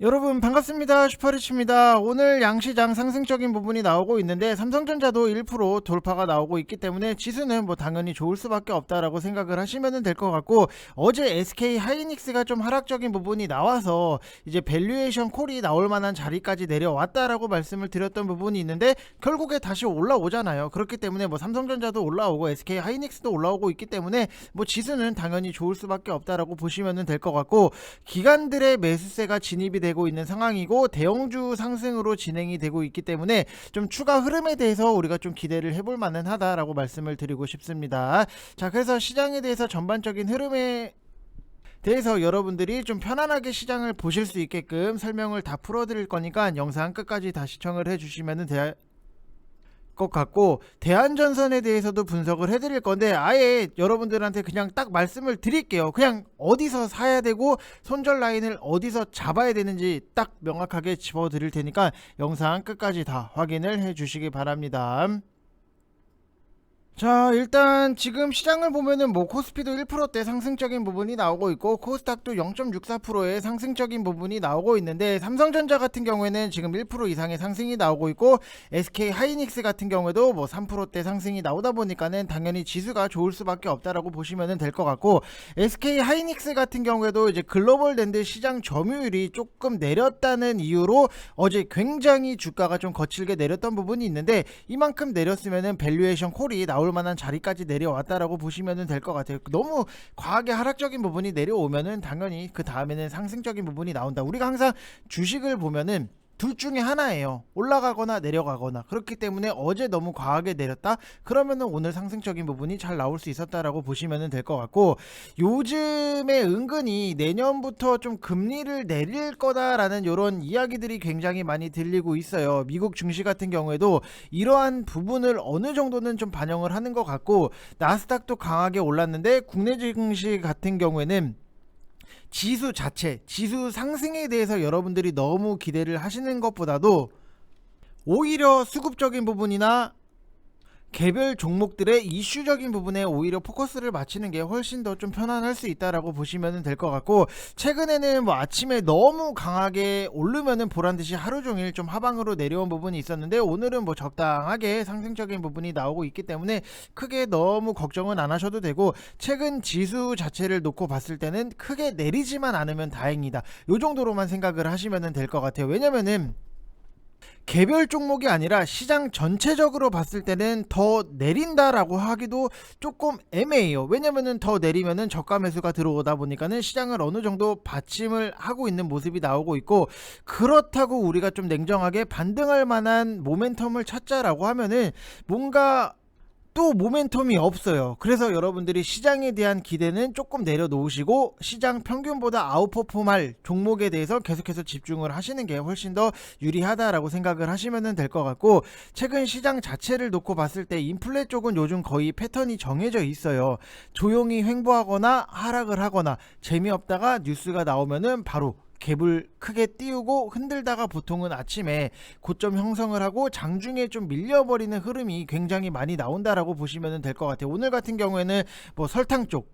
여러분 반갑습니다. 슈퍼리치입니다. 오늘 양시장 상승적인 부분이 나오고 있는데 삼성전자도 1% 돌파가 나오고 있기 때문에 지수는 당연히 좋을 수밖에 없다라고 생각을 하시면 될 것 같고, 어제 SK 하이닉스가 좀 하락적인 부분이 나와서 이제 밸류에이션 콜이 나올 만한 자리까지 내려왔다라고 말씀을 드렸던 부분이 있는데, 결국에 다시 올라오잖아요. 그렇기 때문에 삼성전자도 올라오고 SK 하이닉스도 올라오고 있기 때문에 지수는 당연히 좋을 수밖에 없다라고 보시면 될 것 같고, 기관들의 매수세가 진입이 되고 있는 상황이고 대형주 상승으로 진행이 되고 있기 때문에 좀 추가 흐름에 대해서 우리가 좀 기대를 해볼 만은 하다라고 말씀을 드리고 싶습니다. 자, 그래서 시장에 대해서 전반적인 흐름에 대해서 여러분들이 좀 편안하게 시장을 보실 수 있게끔 설명을 다 풀어드릴 거니까 영상 끝까지 다 시청을 해주시면 것 같고, 대한전선에 대해서도 분석을 해드릴 건데 아예 여러분들한테 그냥 딱 말씀을 드릴게요. 그냥 어디서 사야 되고 손절 라인을 어디서 잡아야 되는지 딱 명확하게 짚어 드릴 테니까 영상 끝까지 다 확인을 해 주시기 바랍니다. 자, 일단 지금 시장을 보면은 코스피도 1%대 상승적인 부분이 나오고 있고 코스닥도 0.64%의 상승적인 부분이 나오고 있는데, 삼성전자 같은 경우에는 지금 1% 이상의 상승이 나오고 있고 SK 하이닉스 같은 경우에도 3%대 상승이 나오다 보니까는 당연히 지수가 좋을 수밖에 없다라고 보시면 될 것 같고, SK 하이닉스 같은 경우에도 이제 글로벌 랜드 시장 점유율이 조금 내렸다는 이유로 어제 굉장히 주가가 좀 거칠게 내렸던 부분이 있는데, 이만큼 내렸으면은 밸류에이션 콜이 나올 만한 자리까지 내려왔다라고 보시면 될 것 같아요. 너무 과하게 하락적인 부분이 내려오면은 당연히 그 다음에는 상승적인 부분이 나온다. 우리가 항상 주식을 보면은 둘 중에 하나예요. 올라가거나 내려가거나. 그렇기 때문에 어제 너무 과하게 내렸다 그러면은 오늘 상승적인 부분이 잘 나올 수 있었다라고 보시면 될 것 같고, 요즘에 은근히 내년부터 좀 금리를 내릴 거다라는 이런 이야기들이 굉장히 많이 들리고 있어요. 미국 증시 같은 경우에도 이러한 부분을 어느 정도는 좀 반영을 하는 것 같고, 나스닥도 강하게 올랐는데 국내 증시 같은 경우에는 지수 자체, 지수 상승에 대해서 여러분들이 너무 기대를 하시는 것보다도 오히려 수급적인 부분이나 개별 종목들의 이슈적인 부분에 오히려 포커스를 맞추는 게 훨씬 더 좀 편안할 수 있다라고 보시면 될 것 같고, 최근에는 아침에 너무 강하게 오르면은 보란듯이 하루 종일 좀 하방으로 내려온 부분이 있었는데, 오늘은 적당하게 상승적인 부분이 나오고 있기 때문에 크게 너무 걱정은 안 하셔도 되고, 최근 지수 자체를 놓고 봤을 때는 크게 내리지만 않으면 다행이다, 요 정도로만 생각을 하시면 될 것 같아요. 왜냐면은 개별 종목이 아니라 시장 전체적으로 봤을 때는 더 내린다라고 하기도 조금 애매해요. 왜냐면은 더 내리면은 저가 매수가 들어오다 보니까는 시장을 어느 정도 받침을 하고 있는 모습이 나오고 있고, 그렇다고 우리가 좀 냉정하게 반등할 만한 모멘텀을 찾자라고 하면은 뭔가 또 모멘텀이 없어요. 그래서 여러분들이 시장에 대한 기대는 조금 내려놓으시고 시장 평균보다 아웃퍼폼할 종목에 대해서 계속해서 집중을 하시는 게 훨씬 더 유리하다라고 생각을 하시면 될 것 같고, 최근 시장 자체를 놓고 봤을 때 인플레 쪽은 요즘 거의 패턴이 정해져 있어요. 조용히 횡보하거나 하락을 하거나 재미없다가 뉴스가 나오면은 바로 갭을 크게 띄우고 흔들다가 보통은 아침에 고점 형성을 하고 장중에 좀 밀려버리는 흐름이 굉장히 많이 나온다라고 보시면 될 것 같아요. 오늘 같은 경우에는 설탕 쪽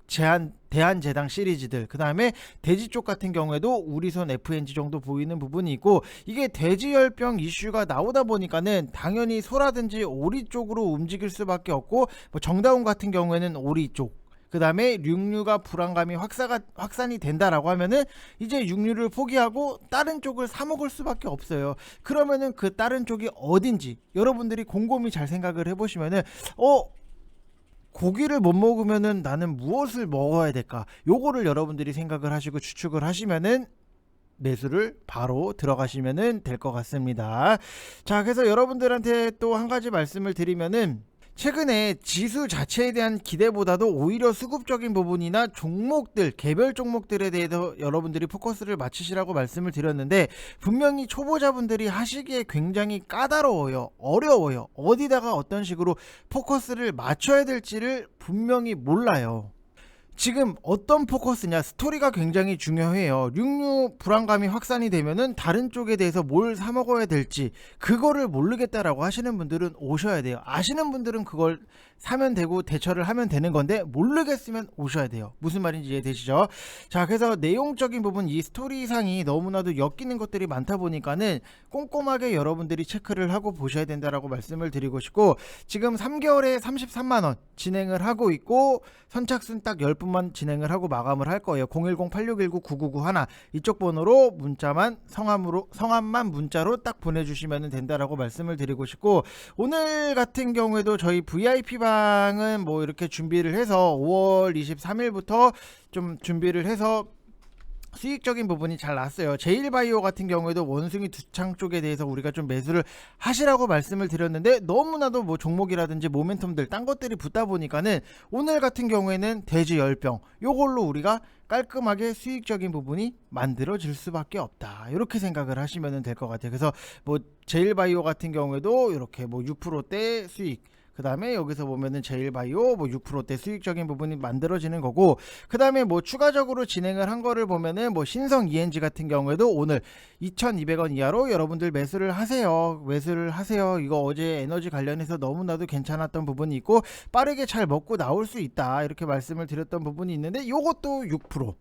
대한제당 시리즈들, 그 다음에 돼지 쪽 같은 경우에도 우리선 FNG 정도 보이는 부분이 있고, 이게 돼지열병 이슈가 나오다 보니까는 당연히 소라든지 오리 쪽으로 움직일 수밖에 없고, 정다운 같은 경우에는 오리 쪽, 그 다음에 육류가 불안감이 확산이 된다라고 하면은 이제 육류를 포기하고 다른 쪽을 사 먹을 수밖에 없어요. 그러면은 그 다른 쪽이 어딘지 여러분들이 곰곰이 잘 생각을 해보시면은 고기를 못 먹으면은 나는 무엇을 먹어야 될까, 요거를 여러분들이 생각을 하시고 추측을 하시면은 매수를 바로 들어가시면은 될 것 같습니다. 자, 그래서 여러분들한테 또 한 가지 말씀을 드리면은, 최근에 지수 자체에 대한 기대보다도 오히려 수급적인 부분이나 종목들, 개별 종목들에 대해서 여러분들이 포커스를 맞추시라고 말씀을 드렸는데, 분명히 초보자분들이 하시기에 굉장히 까다로워요. 어려워요. 어디다가 어떤 식으로 포커스를 맞춰야 될지를 분명히 몰라요. 지금 어떤 포커스냐, 스토리가 굉장히 중요해요. 66 불안감이 확산이 되면은 다른 쪽에 대해서 뭘 사 먹어야 될지 그거를 모르겠다라고 하시는 분들은 오셔야 돼요. 아시는 분들은 그걸 사면 되고 대처를 하면 되는 건데, 모르겠으면 오셔야 돼요. 무슨 말인지 이해되시죠? 자, 그래서 내용적인 부분, 이 스토리상이 너무나도 엮이는 것들이 많다 보니까는 꼼꼼하게 여러분들이 체크를 하고 보셔야 된다라고 말씀을 드리고 싶고, 지금 3개월에 33만원 진행을 하고 있고 선착순 딱 10분만 진행을 하고 마감을 할 거예요. 010-8619-9991 이쪽 번호로 문자만 성함만 문자로 딱 보내주시면 된다라고 말씀을 드리고 싶고, 오늘 같은 경우에도 저희 VIP 방은 뭐 이렇게 준비를 해서 5월 23일부터 좀 준비를 해서 수익적인 부분이 잘 났어요. 제일바이오 같은 경우에도 원숭이 두창 쪽에 대해서 우리가 좀 매수를 하시라고 말씀을 드렸는데, 너무나도 뭐 종목이라든지 모멘텀들 딴 것들이 붙다 보니까는 오늘 같은 경우에는 돼지 10병 요걸로 우리가 깔끔하게 수익적인 부분이 만들어질 수밖에 없다, 이렇게 생각을 하시면 될 것 같아요. 그래서 뭐 제일바이오 같은 경우에도 이렇게 뭐 6%대 수익, 그 다음에 여기서 보면은 제일바이오 뭐 6%대 수익적인 부분이 만들어지는 거고, 그 다음에 뭐 추가적으로 진행을 한 거를 보면은 뭐 신성 ENG 같은 경우에도 오늘 2200원 이하로 여러분들 매수를 하세요. 이거 어제 에너지 관련해서 너무나도 괜찮았던 부분이 있고 빠르게 잘 먹고 나올 수 있다, 이렇게 말씀을 드렸던 부분이 있는데, 요것도 6%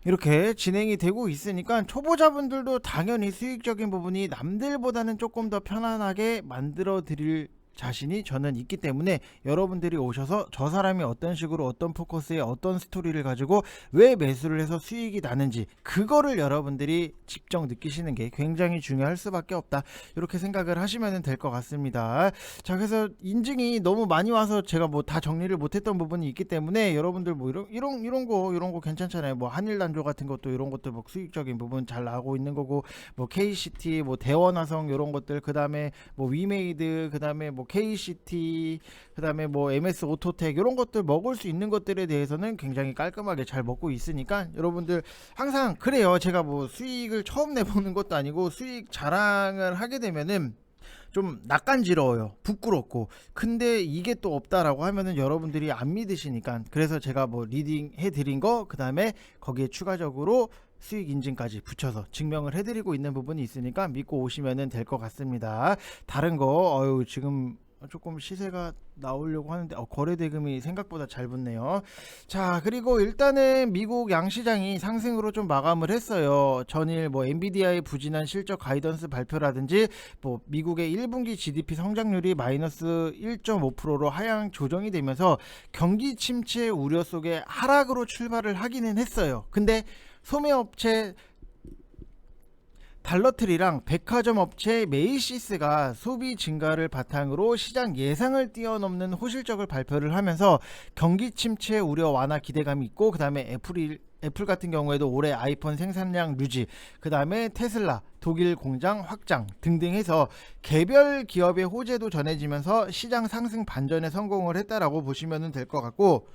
이렇게 진행이 되고 있으니까 초보자분들도 당연히 수익적인 부분이 남들보다는 조금 더 편안하게 만들어 드릴 자신이 저는 있기 때문에, 여러분들이 오셔서 저 사람이 어떤 식으로 어떤 포커스에 어떤 스토리를 가지고 왜 매수를 해서 수익이 나는지 그거를 여러분들이 직접 느끼시는 게 굉장히 중요할 수밖에 없다, 이렇게 생각을 하시면 될 것 같습니다. 자, 그래서 인증이 너무 많이 와서 제가 뭐 다 정리를 못했던 부분이 있기 때문에, 여러분들 뭐 이런 거 괜찮잖아요. 뭐 한일단조 같은 것도 이런 것들 뭐 수익적인 부분 잘 나오고 있는 거고, 뭐 KCT, 뭐 대원화성 이런 것들, 그 다음에 뭐 위메이드, 그 다음에 뭐 KCT, 그 다음에 뭐 MS 오토텍, 이런 것들 먹을 수 있는 것들에 대해서는 굉장히 깔끔하게 잘 먹고 있으니까, 여러분들 항상 그래요. 제가 뭐 수익을 처음 내보는 것도 아니고 수익 자랑을 하게 되면은 좀 낯간지러워요, 부끄럽고. 근데 이게 또 없다라고 하면은 여러분들이 안 믿으시니까, 그래서 제가 뭐 리딩 해드린 거, 그 다음에 거기에 추가적으로 수익 인증까지 붙여서 증명을 해드리고 있는 부분이 있으니까 믿고 오시면 될 것 같습니다. 다른 거 지금 조금 시세가 나오려고 하는데 거래 대금이 생각보다 잘 붙네요. 자, 그리고 일단은 미국 양시장이 상승으로 좀 마감을 했어요. 전일 뭐 엔비디아의 부진한 실적 가이던스 발표라든지, 뭐 미국의 1분기 GDP 성장률이 마이너스 1.5%로 하향 조정이 되면서 경기 침체 우려 속에 하락으로 출발을 하기는 했어요. 근데 소매업체 달러트리랑 백화점 업체 메이시스가 소비 증가를 바탕으로 시장 예상을 뛰어넘는 호실적을 발표를 하면서 경기 침체 우려 완화 기대감이 있고, 그 다음에 애플 같은 경우에도 올해 아이폰 생산량 유지, 그 다음에 테슬라 독일 공장 확장 등등 해서 개별 기업의 호재도 전해지면서 시장 상승 반전에 성공을 했다라고 보시면 될 것 같고,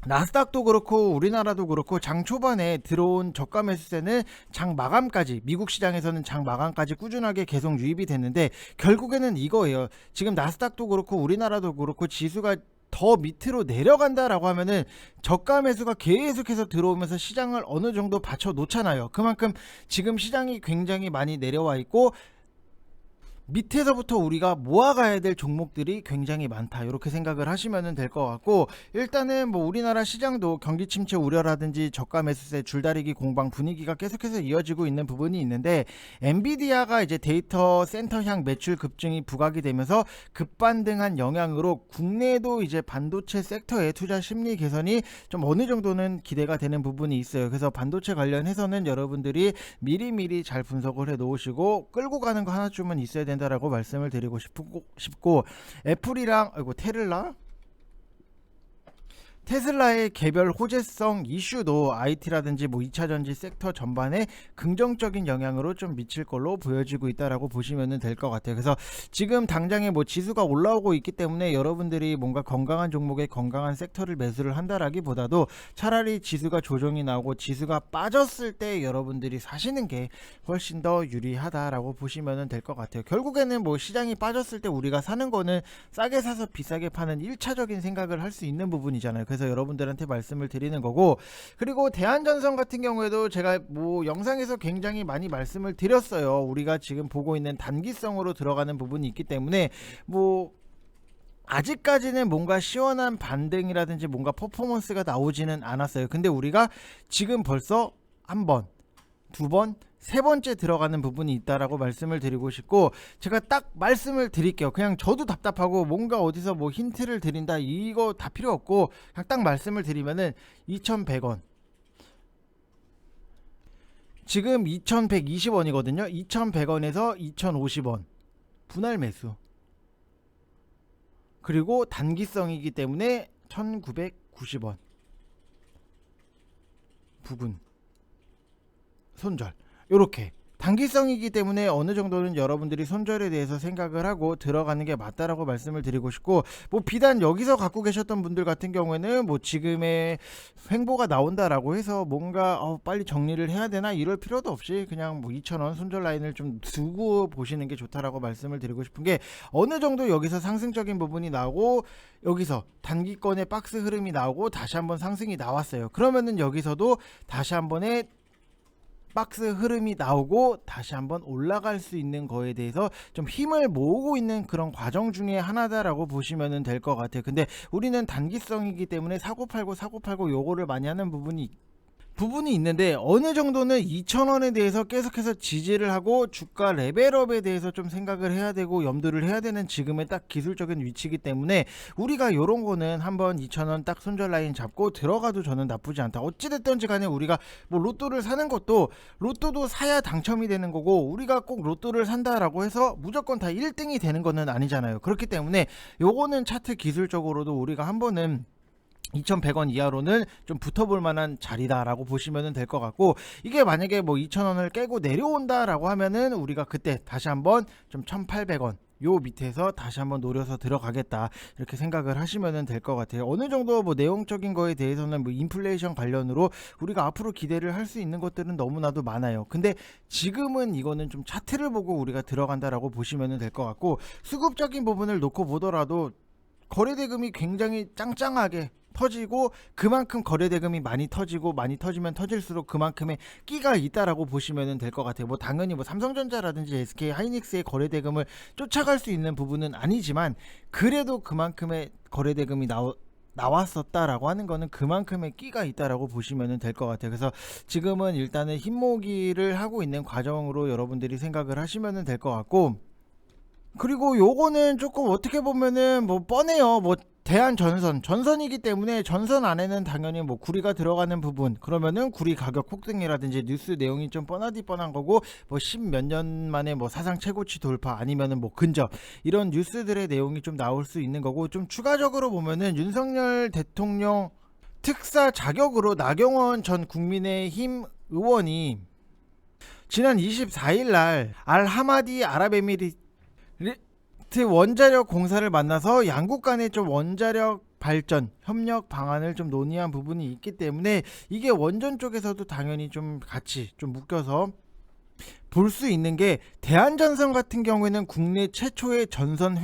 나스닥도 그렇고 우리나라도 그렇고 장 초반에 들어온 저가 매수세는 장 마감까지, 미국 시장에서는 장 마감까지 꾸준하게 계속 유입이 됐는데, 결국에는 이거예요. 지금 나스닥도 그렇고 우리나라도 그렇고 지수가 더 밑으로 내려간다라고 하면은 저가 매수가 계속해서 들어오면서 시장을 어느 정도 받쳐 놓잖아요. 그만큼 지금 시장이 굉장히 많이 내려와 있고 밑에서부터 우리가 모아가야 될 종목들이 굉장히 많다, 이렇게 생각을 하시면 될 것 같고, 일단은 뭐 우리나라 시장도 경기 침체 우려라든지 저가 매수세 줄다리기 공방 분위기가 계속해서 이어지고 있는 부분이 있는데, 엔비디아가 이제 데이터 센터향 매출 급증이 부각이 되면서 급반등한 영향으로 국내도 이제 반도체 섹터의 투자 심리 개선이 좀 어느 정도는 기대가 되는 부분이 있어요. 그래서 반도체 관련해서는 여러분들이 미리미리 잘 분석을 해 놓으시고 끌고 가는 거 하나쯤은 있어야 된다라고 말씀을 드리고 싶고, 애플이랑 테슬라의 개별 호재성 이슈도 IT라든지 뭐 2차전지 섹터 전반에 긍정적인 영향으로 좀 미칠 걸로 보여지고 있다라고 보시면 될 것 같아요. 그래서 지금 당장에 뭐 지수가 올라오고 있기 때문에 여러분들이 뭔가 건강한 종목에 건강한 섹터를 매수를 한다라기보다도 차라리 지수가 조정이 나오고 지수가 빠졌을 때 여러분들이 사시는 게 훨씬 더 유리하다라고 보시면 될 것 같아요. 결국에는 뭐 시장이 빠졌을 때 우리가 사는 거는 싸게 사서 비싸게 파는 1차적인 생각을 할 수 있는 부분이잖아요. 그래서 그래서 여러분들한테 말씀을 드리는 거고, 그리고 대한전선 같은 경우에도 제가 뭐 영상에서 굉장히 많이 말씀을 드렸어요. 우리가 지금 보고 있는 단기성으로 들어가는 부분이 있기 때문에 뭐 아직까지는 뭔가 시원한 반등이라든지 뭔가 퍼포먼스가 나오지는 않았어요. 근데 우리가 지금 벌써 한 번, 두 번, 세 번째 들어가는 부분이 있다라고 말씀을 드리고 싶고, 제가 딱 말씀을 드릴게요. 그냥 저도 답답하고 뭔가 어디서 뭐 힌트를 드린다 이거 다 필요 없고, 그냥 딱 말씀을 드리면은 2100원, 지금 2120원이거든요 2100원에서 2050원 분할 매수, 그리고 단기성이기 때문에 1990원 부근 손절, 요렇게 단기성이기 때문에 어느 정도는 여러분들이 손절에 대해서 생각을 하고 들어가는 게 맞다라고 말씀을 드리고 싶고, 뭐 비단 여기서 갖고 계셨던 분들 같은 경우에는 뭐 지금의 횡보가 나온다라고 해서 뭔가 빨리 정리를 해야 되나 이럴 필요도 없이 그냥 뭐 2,000원 손절 라인을 좀 두고 보시는 게 좋다라고 말씀을 드리고 싶은 게, 어느 정도 여기서 상승적인 부분이 나오고 여기서 단기권의 박스 흐름이 나오고 다시 한번 상승이 나왔어요. 그러면은 여기서도 다시 한번의 박스 흐름이 나오고 다시 한번 올라갈 수 있는 거에 대해서 좀 힘을 모으고 있는 그런 과정 중에 하나다라고 보시면 될 것 같아요. 근데 우리는 단기성이기 때문에 사고팔고 요거를 많이 하는 부분이 있는데, 어느 정도는 2,000원에 대해서 계속해서 지지를 하고 주가 레벨업에 대해서 좀 생각을 해야 되고 염두를 해야 되는 지금의 딱 기술적인 위치이기 때문에 우리가 요런 거는 한번 2,000원 딱 손절 라인 잡고 들어가도 저는 나쁘지 않다. 어찌됐든지 간에 우리가 뭐 로또를 사는 것도, 로또도 사야 당첨이 되는 거고, 우리가 꼭 로또를 산다라고 해서 무조건 다 1등이 되는 거는 아니잖아요. 그렇기 때문에 요거는 차트 기술적으로도 우리가 한번은 2100원 이하로는 좀 붙어볼 만한 자리다라고 보시면 될 것 같고, 이게 만약에 뭐 2000원을 깨고 내려온다라고 하면은 우리가 그때 다시 한번 좀 1800원 요 밑에서 다시 한번 노려서 들어가겠다 이렇게 생각을 하시면 될 것 같아요. 어느 정도 뭐 내용적인 거에 대해서는 뭐 인플레이션 관련으로 우리가 앞으로 기대를 할 수 있는 것들은 너무나도 많아요. 근데 지금은 이거는 좀 차트를 보고 우리가 들어간다라고 보시면 될 것 같고, 수급적인 부분을 놓고 보더라도 거래대금이 굉장히 짱짱하게 터지고, 그만큼 거래대금이 많이 터지고, 많이 터지면 터질수록 그만큼의 끼가 있다라고 보시면 될 것 같아요. 뭐 당연히 뭐 삼성전자라든지 SK 하이닉스의 거래대금을 쫓아갈 수 있는 부분은 아니지만, 그래도 그만큼의 거래대금이 나왔었다라고 하는 거는 그만큼의 끼가 있다라고 보시면 될 것 같아요. 그래서 지금은 일단은 힘모기를 하고 있는 과정으로 여러분들이 생각을 하시면 될 것 같고, 그리고 요거는 조금 어떻게 보면은 뭐 뻔해요. 뭐 전선이기 때문에 전선 안에는 당연히 뭐 구리가 들어가는 부분, 그러면은 구리 가격 폭등이라든지 뉴스 내용이 좀 뻔하디 뻔한 거고, 뭐 10몇 년 만에 뭐 사상 최고치 돌파 아니면은 뭐 근접, 이런 뉴스들의 내용이 좀 나올 수 있는 거고, 좀 추가적으로 보면은 윤석열 대통령 특사 자격으로 나경원 전 국민의힘 의원이 지난 24일 날 알하마디 아랍에미리트 원자력 공사를 만나서 양국 간의 좀 원자력 발전 협력 방안을 좀 논의한 부분이 있기 때문에, 이게 원전 쪽에서도 당연히 좀 같이 좀 묶여서 볼 수 있는 게, 대한전선 같은 경우에는 국내 최초의 전선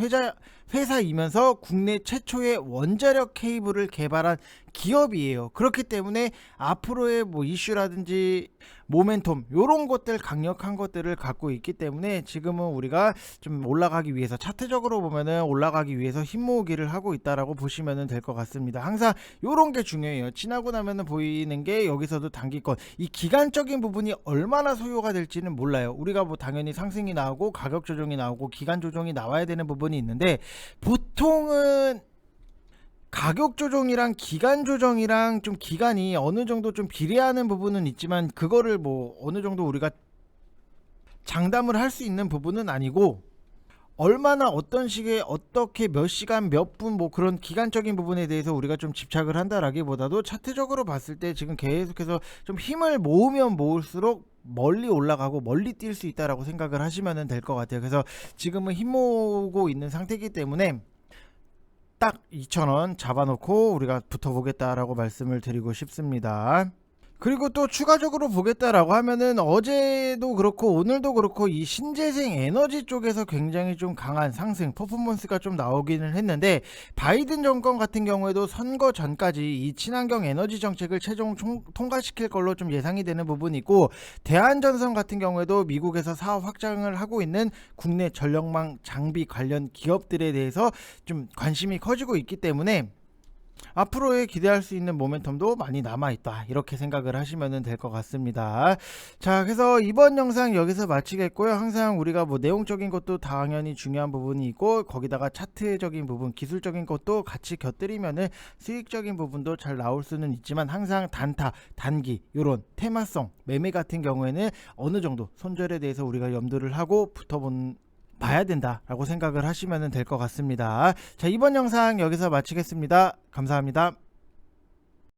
회사이면서 국내 최초의 원자력 케이블을 개발한 기업이에요. 그렇기 때문에 앞으로의 뭐 이슈라든지 모멘텀 요런 것들, 강력한 것들을 갖고 있기 때문에 지금은 우리가 좀 올라가기 위해서, 차트적으로 보면은 올라가기 위해서 힘모으기를 하고 있다라고 보시면 될 것 같습니다. 항상 요런 게 중요해요. 지나고 나면은 보이는 게 여기서도 단기권, 이 기간적인 부분이 얼마나 소요가 될지는 몰라요. 우리가 뭐 당연히 상승이 나오고 가격 조정이 나오고 기간 조정이 나와야 되는 부분이 있는데, 보통은 가격 조정이랑 기간 조정이랑 좀 기간이 어느 정도 좀 비례하는 부분은 있지만, 그거를 뭐 어느 정도 우리가 장담을 할 수 있는 부분은 아니고, 얼마나 어떤 시기에 어떻게 몇 시간 몇 분 뭐 그런 기간적인 부분에 대해서 우리가 좀 집착을 한다라기보다도, 차트적으로 봤을 때 지금 계속해서 좀 힘을 모으면 모을수록 멀리 올라가고 멀리 뛸 수 있다라고 생각을 하시면 될 것 같아요. 그래서 지금은 힘 모으고 있는 상태이기 때문에 딱 2,000원 잡아놓고 우리가 붙어보겠다라고 말씀을 드리고 싶습니다. 그리고 또 추가적으로 보겠다라고 하면은 어제도 그렇고 오늘도 그렇고 이 신재생 에너지 쪽에서 굉장히 좀 강한 상승 퍼포먼스가 좀 나오기는 했는데, 바이든 정권 같은 경우에도 선거 전까지 이 친환경 에너지 정책을 최종 통과시킬 걸로 좀 예상이 되는 부분이 있고, 대한전선 같은 경우에도 미국에서 사업 확장을 하고 있는 국내 전력망 장비 관련 기업들에 대해서 좀 관심이 커지고 있기 때문에 앞으로의 기대할 수 있는 모멘텀도 많이 남아있다, 이렇게 생각을 하시면 될 것 같습니다. 자, 그래서 이번 영상 여기서 마치겠고요. 항상 우리가 뭐 내용적인 것도 당연히 중요한 부분이 있고, 거기다가 차트적인 부분, 기술적인 것도 같이 곁들이면은 수익적인 부분도 잘 나올 수는 있지만, 항상 단타, 단기 요런 테마성 매매 같은 경우에는 어느 정도 손절에 대해서 우리가 염두를 하고 봐야 된다라고 생각을 하시면 될 것 같습니다. 자, 이번 영상 여기서 마치겠습니다. 감사합니다.